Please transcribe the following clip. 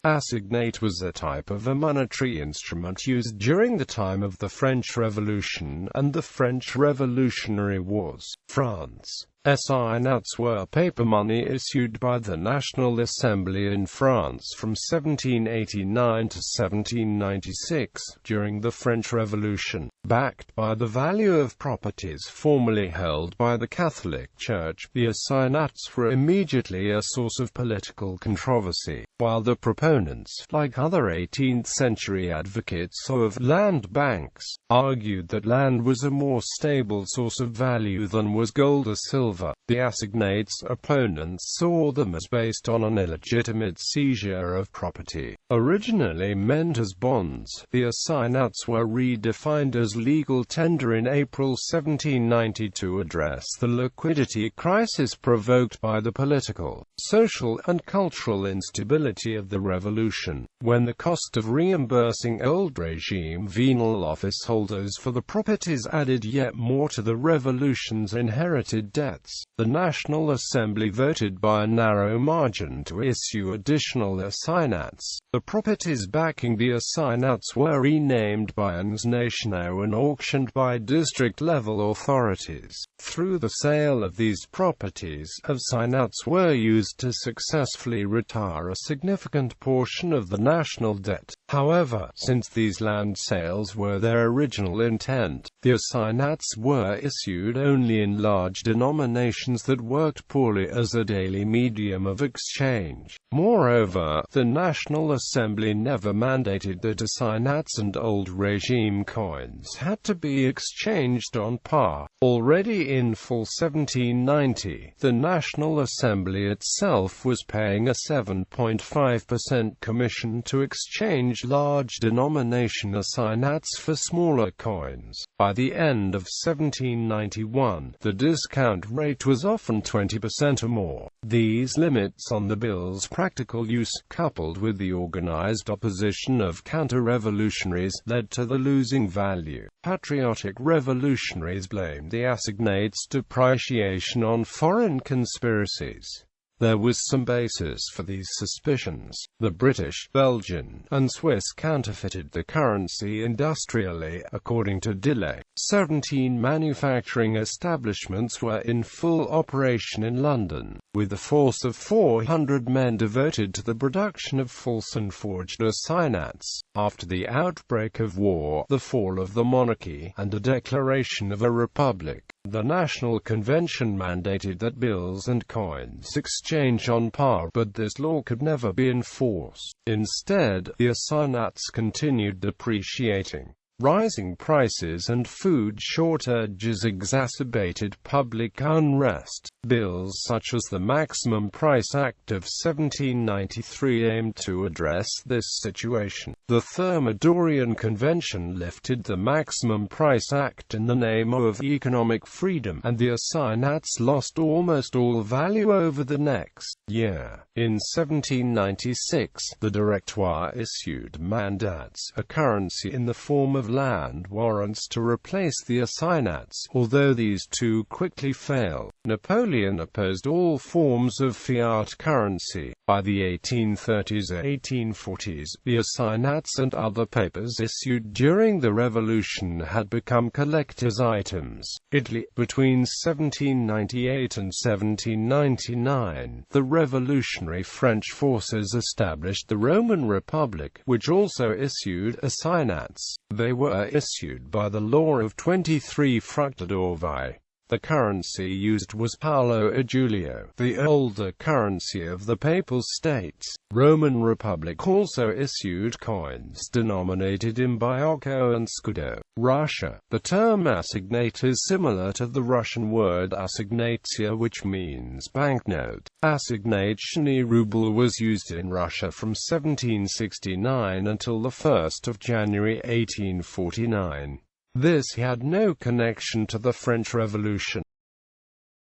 Assignat was a type of a monetary instrument used during the time of the French Revolution and the French Revolutionary Wars. France. Assignats were paper money issued by the National Assembly in France from 1789 to 1796, during the French Revolution. Backed by the value of properties formerly held by the Catholic Church, the assignats were immediately a source of political controversy, while the proponents, like other 18th-century advocates of land banks, argued that land was a more stable source of value than was gold or silver. The assignats' opponents saw them as based on an illegitimate seizure of property. Originally meant as bonds, the assignats were redefined as legal tender in April 1790 to address the liquidity crisis provoked by the political, social, and cultural instability of the revolution, when the cost of reimbursing old regime venal office holders for the properties added yet more to the revolution's inherited debts. The National Assembly voted by a narrow margin to issue additional assignats. The properties backing the assignats were renamed bans nationaux and auctioned by district-level authorities. Through the sale of these properties, assignats were used to successfully retire a significant portion of the national debt. However, since these land sales were their original intent, the assignats were issued only in large denominations that worked poorly as a daily medium of exchange. Moreover, the National Assembly never mandated that assignats and old regime coins had to be exchanged on par. Already in full 1790, the National Assembly itself was paying a 7.5% commission to exchange large denomination assignats for smaller coins. By the end of 1791, the discount rate was often 20% or more. These limits on the bill's practical use, coupled with the organized opposition of counter-revolutionaries, led to the losing value. Patriotic revolutionaries blamed the assignats' depreciation on foreign conspiracies. There was some basis for these suspicions. The British, Belgian, and Swiss counterfeited the currency industrially, according to Dillé. 17 manufacturing establishments were in full operation in London, with a force of 400 men devoted to the production of false and forged assignats. After the outbreak of war, the fall of the monarchy, and a declaration of a republic, the National Convention mandated that bills and coins exchange on par, but this law could never be enforced. Instead, the assignats continued depreciating. Rising prices and food shortages exacerbated public unrest. Bills such as the Maximum Price Act of 1793 aimed to address this situation. The Thermidorian Convention lifted the Maximum Price Act in the name of economic freedom, and the assignats lost almost all value over the next year. In 1796, the Directoire issued mandats, a currency in the form of land warrants, to replace the assignats. Although these two quickly failed, Napoleon opposed all forms of fiat currency. By the 1830s or 1840s, the assignats and other papers issued during the Revolution had become collector's items. Italy. Between 1798 and 1799, the revolutionary French forces established the Roman Republic, which also issued assignats. They were issued by the law of 23 Fructidorvi. The currency used was Paolo e Giulio, the older currency of the Papal States. Roman Republic also issued coins denominated in Biocco and Scudo. Russia. The term assignat is similar to the Russian word assignatsia, which means banknote. Assignationy ruble was used in Russia from 1769 until the 1st of January 1849. This had no connection to the French Revolution.